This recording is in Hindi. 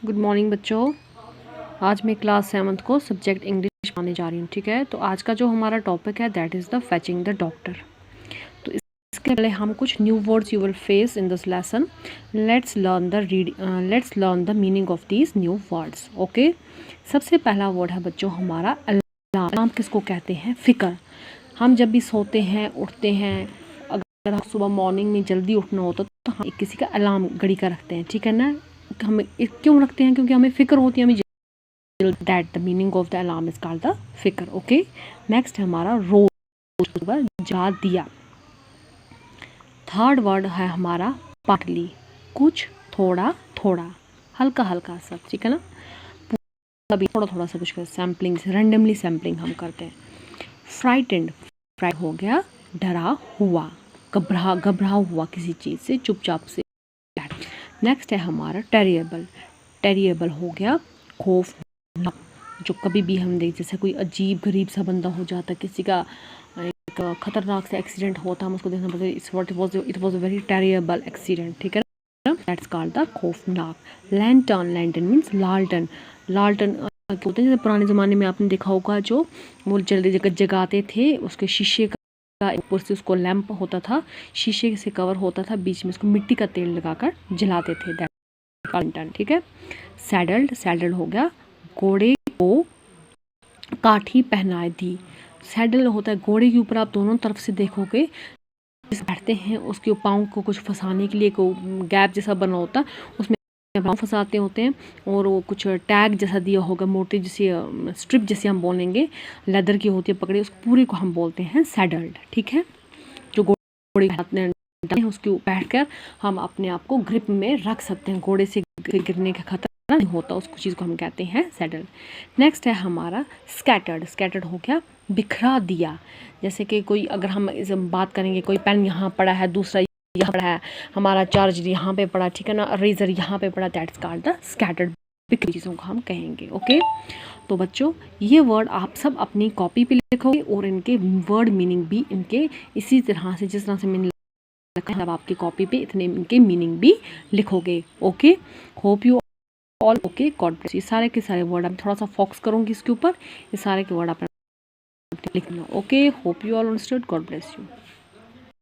गुड मॉर्निंग बच्चों। आज मैं क्लास 7th को सब्जेक्ट इंग्लिश पढ़ाने जा रही हूँ। ठीक है, तो आज का जो हमारा टॉपिक है that is the फैचिंग the doctor. तो इसके पहले हम कुछ new words you will face in this lesson. Let's learn the meaning of these new words. Okay, सबसे पहला वर्ड है बच्चों हमारा अलार्म। अलार्म किसको कहते हैं? फिक्र। हम जब भी सोते हैं, उठते हैं, अगर सुबह मॉर्निंग में जल्दी उठना होता तो हम किसी का अलार्म घड़ी का रखते हैं। ठीक है ना, हमें क्यों रखते हैं? क्योंकि हमें फ़िक्र होती है, हमें that the meaning of the alarm is called the फिक्र। ओके, नेक्स्ट है हमारा रोज, जा दिया। थर्ड वर्ड है हमारा पार्टली, कुछ थोड़ा थोड़ा, हल्का हल्का सा। ठीक है ना, कभी थोड़ा थोड़ा सा कुछ सैम्पलिंग, रैंडमली सैम्पलिंग हम करते हैं। फ्राइटेंड, फ्राइट हो गया डरा हुआ, घबरा हुआ किसी चीज़ से, चुपचाप से। नेक्स्ट है हमारा टेरिएबल। टेरिएबल हो गया खौफनाक, जो कभी भी हम देख, जैसे कोई अजीब गरीब सा बंदा हो जाता, किसी का एक खतरनाक सा एक्सीडेंट होता, हम उसको देखना पड़ता है it was a very terrible accident. ठीक है ना, दैट्स कॉल्ड द खौफनाक। लैंटर्न, लैंटर्न मीन्स लालटन। लालटन होते हैं, जैसे पुराने ज़माने में आपने देखा होगा, जो वो जल्दी जगाते थे, उसके शीशे का ऊपर से उसको लैंप होता था, शीशे से कवर होता था, बीच में उसको मिट्टी का तेल लगाकर जलाते थे। That lantern. ठीक है। सैडल्ड, सैडल्ड हो गया घोड़े को काठी पहनाए दी। सैडल होता है घोड़े के ऊपर, आप दोनों तरफ से देखोगे बैठते हैं, उसके पाँव को कुछ फंसाने के लिए को गैप जैसा बना होता है, उसमें पाँव फंसाते होते हैं, और वो कुछ टैग जैसा दिया होगा, मोटी जैसी स्ट्रिप जैसे हम बोलेंगे, लेदर की होती है पकड़े, उस पूरे को हम बोलते हैं सैडल्ड। ठीक है, जो घोड़े हैं उसके बैठ कर हम अपने आप को ग्रिप में रख सकते हैं, घोड़े से गिरने का खतरा नहीं होता, उसको चीज़ को हम कहते हैं सैडल। नेक्स्ट है हमारा स्कैटर्ड। स्कैटर्ड हो गया बिखरा दिया, जैसे कि कोई, अगर हम इस बात करेंगे, कोई पेन यहाँ पड़ा है, दूसरा यहाँ पड़ा है, हमारा चार्जर यहाँ पे पड़ा, ठीक है ना, रेजर यहाँ पे पड़ा, दैट्स कॉल्ड द स्कैटर्ड। बिखरी चीज़ों को हम कहेंगे। ओके, तो बच्चों ये वर्ड आप सब अपनी कॉपी पे लिखोगे, और इनके वर्ड मीनिंग भी इनके इसी तरह से, जिस तरह से मैंने मतलब आपकी कॉपी पे इतने इनके मीनिंग भी लिखोगे। Okay, hope you all okay, God bless. ये सारे के सारे वर्ड आप थोड़ा सा फोकस करूँगी इसके ऊपर, ये सारे के वर्ड आप लिखना। Okay, hope you all understood, God bless you.